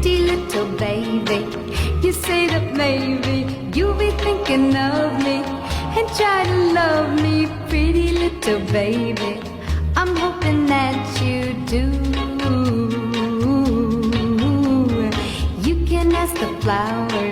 pretty little baby. You say that maybe you'll be thinking of me and try to love me, pretty little baby. I'm hoping that you do. You can ask the flowers